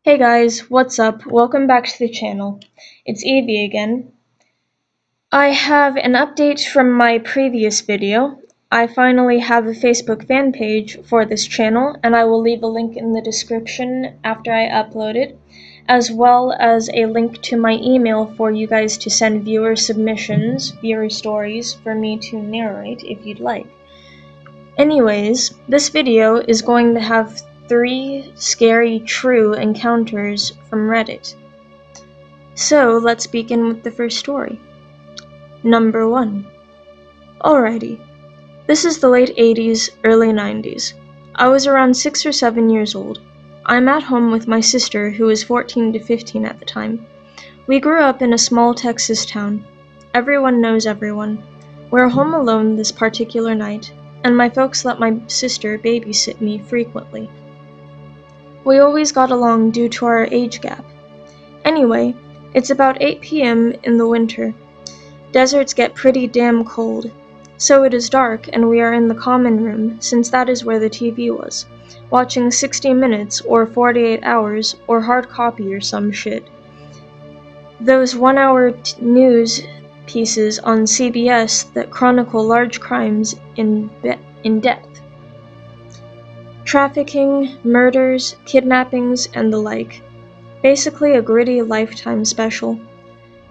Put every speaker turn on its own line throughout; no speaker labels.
Hey guys, what's up? Welcome back to the channel. It's Evie again. I have an update from my previous video. I finally have a Facebook fan page for this channel, and I will leave a link in the description after I upload it, as well as a link to my email for you guys to send viewer submissions, viewer stories for me to narrate if you'd like. Anyways, this video is going to have 3 scary true encounters from Reddit. So let's begin with the first story. Number 1. Alrighty. This is the late 80s, early 90s. I was around 6 or 7 years old. I'm at home with my sister, who was 14 to 15 at the time. We grew up in a small Texas town. Everyone knows everyone. We're home alone this particular night, and my folks let my sister babysit me frequently. We always got along due to our age gap. Anyway, it's about 8 p.m. in the winter. Deserts get pretty damn cold. So it is dark and we are in the common room, since that is where the TV was, watching 60 Minutes or 48 Hours or Hard Copy or some shit. Those 1-hour news pieces on CBS that chronicle large crimes in depth. Trafficking, murders, kidnappings, and the like. Basically a gritty Lifetime special.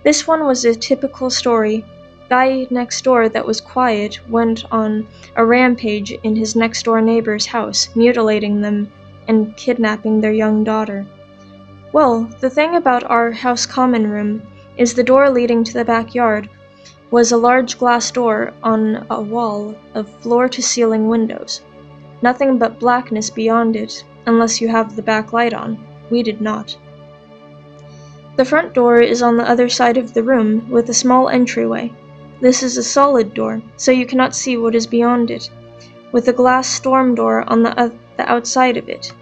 This one was a typical story. Guy next door that was quiet went on a rampage in his next door neighbor's house, mutilating them and kidnapping their young daughter. Well, the thing about our house common room is the door leading to the backyard was a large glass door on a wall of floor-to-ceiling windows. Nothing but blackness beyond it, unless you have the back light on. We did not. The front door is on the other side of the room, with a small entryway. This is a solid door, so you cannot see what is beyond it, with a glass storm door on the outside of it.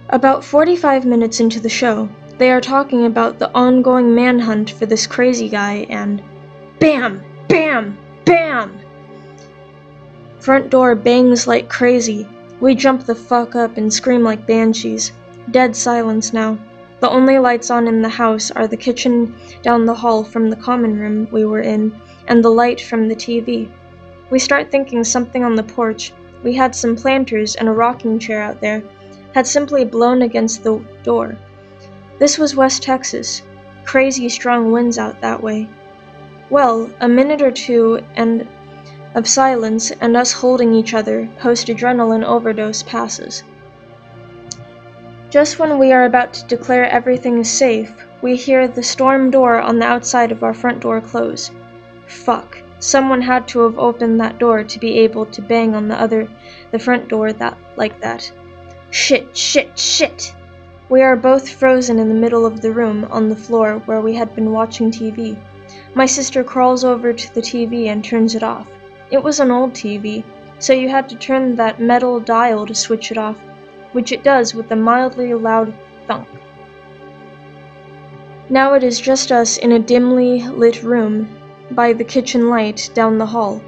About 45 minutes into the show, they are talking about the ongoing manhunt for this crazy guy, and BAM! BAM! BAM! Front door bangs like crazy. We jump the fuck up and scream like banshees. Dead silence now. The only lights on in the house are the kitchen down the hall from the common room we were in, and the light from the TV. We start thinking something on the porch. We had some planters and a rocking chair out there. Had simply blown against the door. This was West Texas. Crazy strong winds out that way. Well, a minute or two of silence and us holding each other post-adrenaline overdose passes. Just when we are about to declare everything is safe, we hear the storm door on the outside of our front door close. Fuck. Someone had to have opened that door to be able to bang on the front door like that. Shit, shit, shit! We are both frozen in the middle of the room on the floor where we had been watching TV. My sister crawls over to the TV and turns it off. It was an old TV, so you had to turn that metal dial to switch it off, which it does with a mildly loud thunk. Now it is just us in a dimly lit room by the kitchen light down the hall.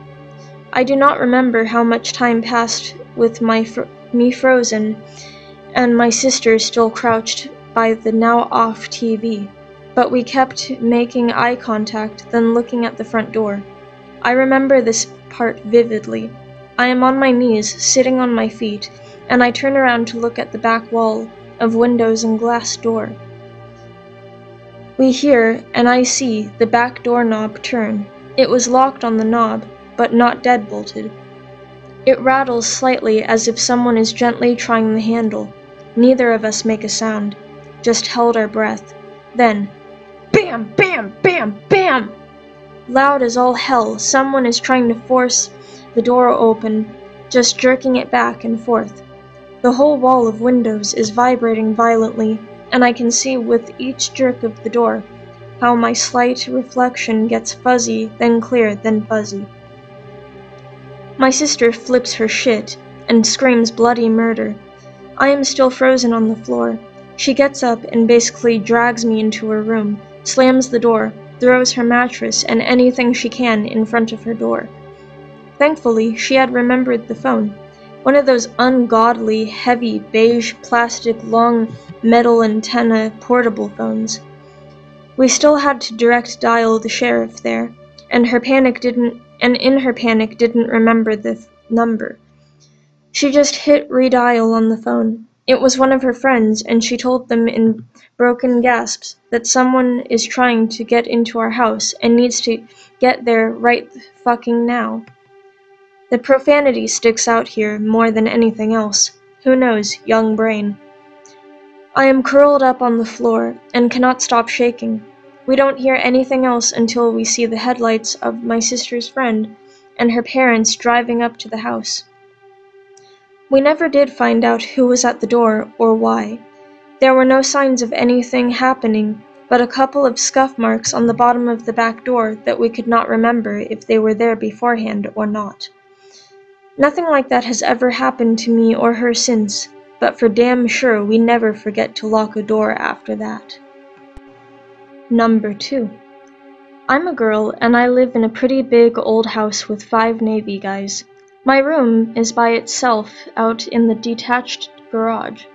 I do not remember how much time passed with me frozen and my sister still crouched by the now off TV, but we kept making eye contact, then looking at the front door. I remember this part vividly. I am on my knees, sitting on my feet, and I turn around to look at the back wall of windows and glass door. We hear, and I see, the back doorknob turn. It was locked on the knob, but not deadbolted. It rattles slightly as if someone is gently trying the handle. Neither of us make a sound, just held our breath. Then, BAM! BAM! BAM! BAM! Loud as all hell, someone is trying to force the door open, just jerking it back and forth. The whole wall of windows is vibrating violently, and I can see with each jerk of the door how my slight reflection gets fuzzy, then clear, then fuzzy. My sister flips her shit and screams bloody murder. I am still frozen on the floor. She gets up and basically drags me into her room, slams the door, throws her mattress and anything she can in front of her door. Thankfully, she had remembered the phone. one of those ungodly, heavy, beige, plastic, long metal antenna portable phones. We still had to direct dial the sheriff there, and in her panic didn't remember the number. She just hit redial on the phone. It was one of her friends, and she told them in broken gasps that someone is trying to get into our house and needs to get there right fucking now. The profanity sticks out here more than anything else. Who knows, young brain. I am curled up on the floor and cannot stop shaking. We don't hear anything else until we see the headlights of my sister's friend and her parents driving up to the house. We never did find out who was at the door or why. There were no signs of anything happening, but a couple of scuff marks on the bottom of the back door that we could not remember if they were there beforehand or not. Nothing like that has ever happened to me or her since, but for damn sure we never forget to lock a door after that. Number 2. I'm a girl and I live in a pretty big old house with 5 Navy guys. My room is by itself out in the detached garage.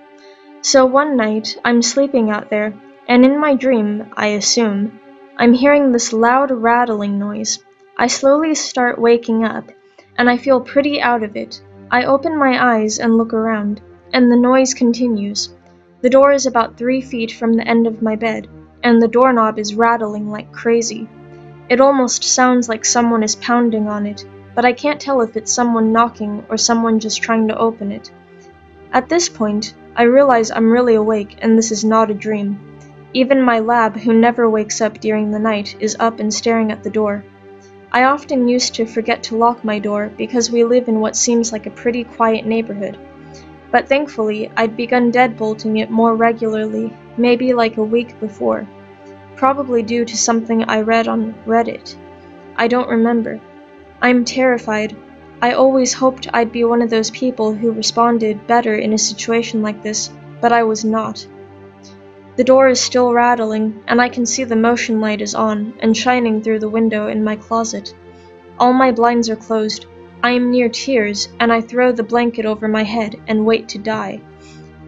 So one night, I'm sleeping out there, and in my dream, I assume, I'm hearing this loud rattling noise. I slowly start waking up, and I feel pretty out of it. I open my eyes and look around, and the noise continues. The door is about 3 feet from the end of my bed, and the doorknob is rattling like crazy. It almost sounds like someone is pounding on it, but I can't tell if it's someone knocking or someone just trying to open it. At this point, I realize I'm really awake and this is not a dream. Even my lab, who never wakes up during the night, is up and staring at the door. I often used to forget to lock my door because we live in what seems like a pretty quiet neighborhood. But thankfully, I'd begun deadbolting it more regularly, maybe like a week before. Probably due to something I read on Reddit. I don't remember. I'm terrified. I always hoped I'd be one of those people who responded better in a situation like this, but I was not. The door is still rattling, and I can see the motion light is on and shining through the window in my closet. All my blinds are closed. I am near tears, and I throw the blanket over my head and wait to die.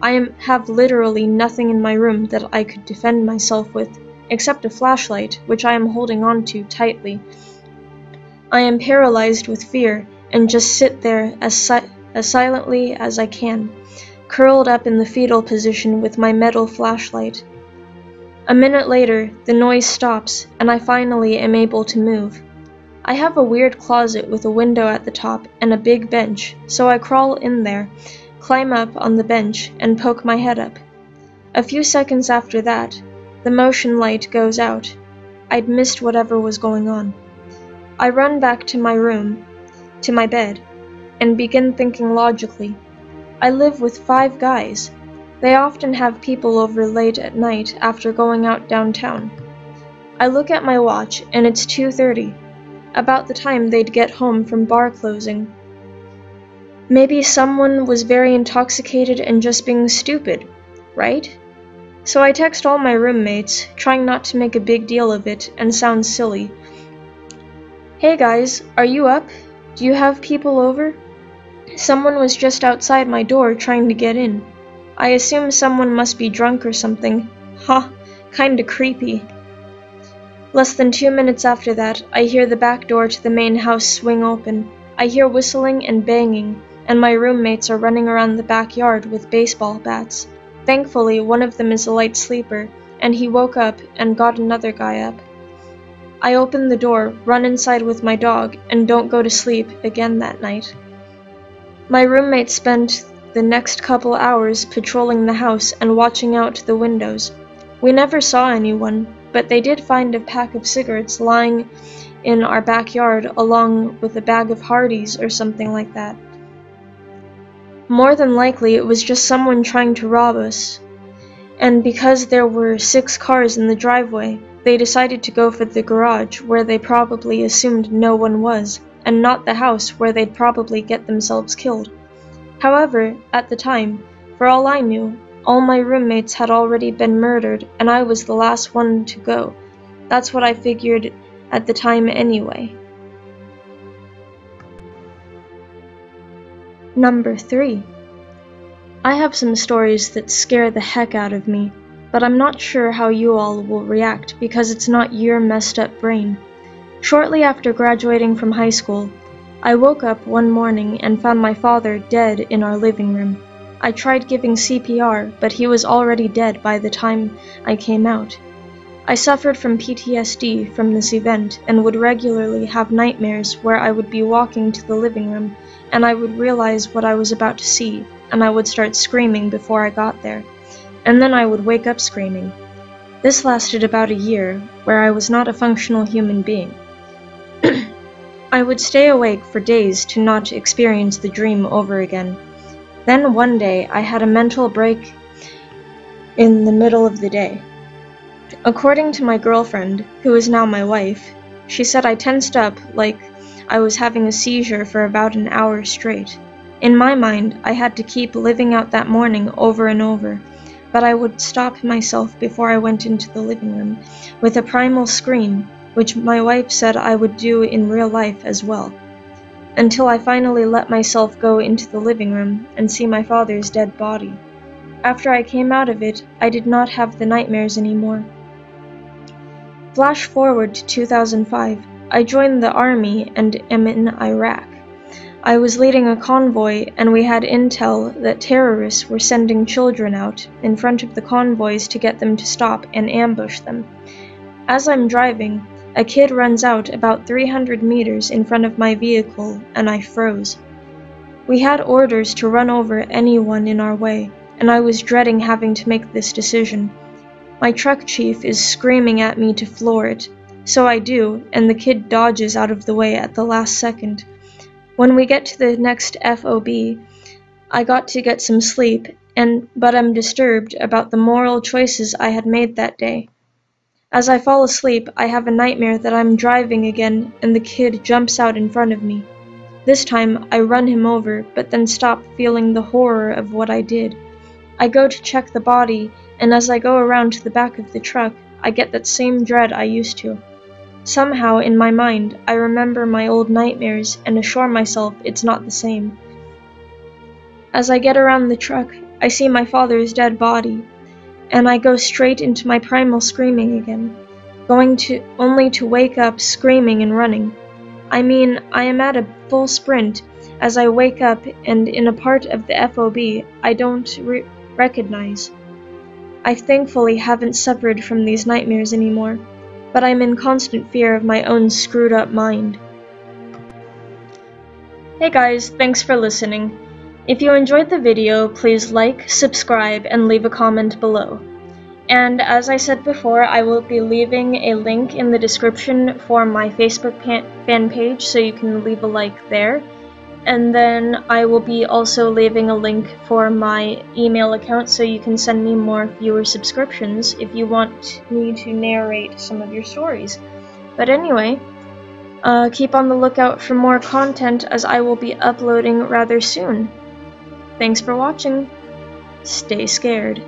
I have literally nothing in my room that I could defend myself with, except a flashlight, which I am holding on to tightly. I am paralyzed with fear, and just sit there as silently as I can, curled up in the fetal position with my metal flashlight. A minute later, the noise stops, and I finally am able to move. I have a weird closet with a window at the top and a big bench, so I crawl in there, climb up on the bench, and poke my head up. A few seconds after that, the motion light goes out. I'd missed whatever was going on. I run back to my room, to my bed, and begin thinking logically. I live with 5 guys. They often have people over late at night after going out downtown. I look at my watch, and it's 2:30, about the time they'd get home from bar closing. Maybe someone was very intoxicated and just being stupid, right? So I text all my roommates, trying not to make a big deal of it and sound silly. Hey guys, are you up? Do you have people over? Someone was just outside my door trying to get in. I assume someone must be drunk or something. Ha, kinda creepy. Less than 2 minutes after that, I hear the back door to the main house swing open. I hear whistling and banging, and my roommates are running around the backyard with baseball bats. Thankfully, one of them is a light sleeper, and he woke up and got another guy up. I open the door, run inside with my dog, and don't go to sleep again that night. My roommates spent the next couple hours patrolling the house and watching out the windows. We never saw anyone, but they did find a pack of cigarettes lying in our backyard along with a bag of Hardee's or something like that. More than likely, it was just someone trying to rob us. And because there were 6 cars in the driveway, they decided to go for the garage, where they probably assumed no one was, and not the house where they'd probably get themselves killed. However, at the time, for all I knew, all my roommates had already been murdered, and I was the last one to go. That's what I figured at the time anyway. Number 3. I have some stories that scare the heck out of me, but I'm not sure how you all will react because it's not your messed up brain. Shortly after graduating from high school, I woke up one morning and found my father dead in our living room. I tried giving CPR, but he was already dead by the time I came out. I suffered from PTSD from this event and would regularly have nightmares where I would be walking to the living room and I would realize what I was about to see, and I would start screaming before I got there, and then I would wake up screaming. This lasted about a year, where I was not a functional human being. I would stay awake for days to not experience the dream over again. Then one day, I had a mental break in the middle of the day. According to my girlfriend, who is now my wife, she said I tensed up like I was having a seizure for about an hour straight. In my mind, I had to keep living out that morning over and over, but I would stop myself before I went into the living room with a primal scream, which my wife said I would do in real life as well, until I finally let myself go into the living room and see my father's dead body. After I came out of it, I did not have the nightmares anymore. Flash forward to 2005. I joined the army and am in Iraq. I was leading a convoy and we had intel that terrorists were sending children out in front of the convoys to get them to stop and ambush them. As I'm driving, a kid runs out about 300 meters in front of my vehicle and I froze. We had orders to run over anyone in our way, and I was dreading having to make this decision. My truck chief is screaming at me to floor it, so I do, and the kid dodges out of the way at the last second. When we get to the next FOB, I got to get some sleep, but I'm disturbed about the moral choices I had made that day. As I fall asleep, I have a nightmare that I'm driving again and the kid jumps out in front of me. This time, I run him over, but then stop feeling the horror of what I did. I go to check the body, and as I go around to the back of the truck, I get that same dread I used to. Somehow, in my mind, I remember my old nightmares and assure myself it's not the same. As I get around the truck, I see my father's dead body, and I go straight into my primal screaming again, only to wake up screaming and running. I mean, I am at a full sprint as I wake up and in a part of the FOB I don't recognize. I thankfully haven't suffered from these nightmares anymore, but I'm in constant fear of my own screwed up mind. Hey guys, thanks for listening. If you enjoyed the video, please like, subscribe, and leave a comment below. And as I said before, I will be leaving a link in the description for my Facebook fan page so you can leave a like there. And then I will be also leaving a link for my email account so you can send me more viewer subscriptions if you want me to narrate some of your stories. But anyway, keep on the lookout for more content as I will be uploading rather soon. Thanks for watching. Stay scared.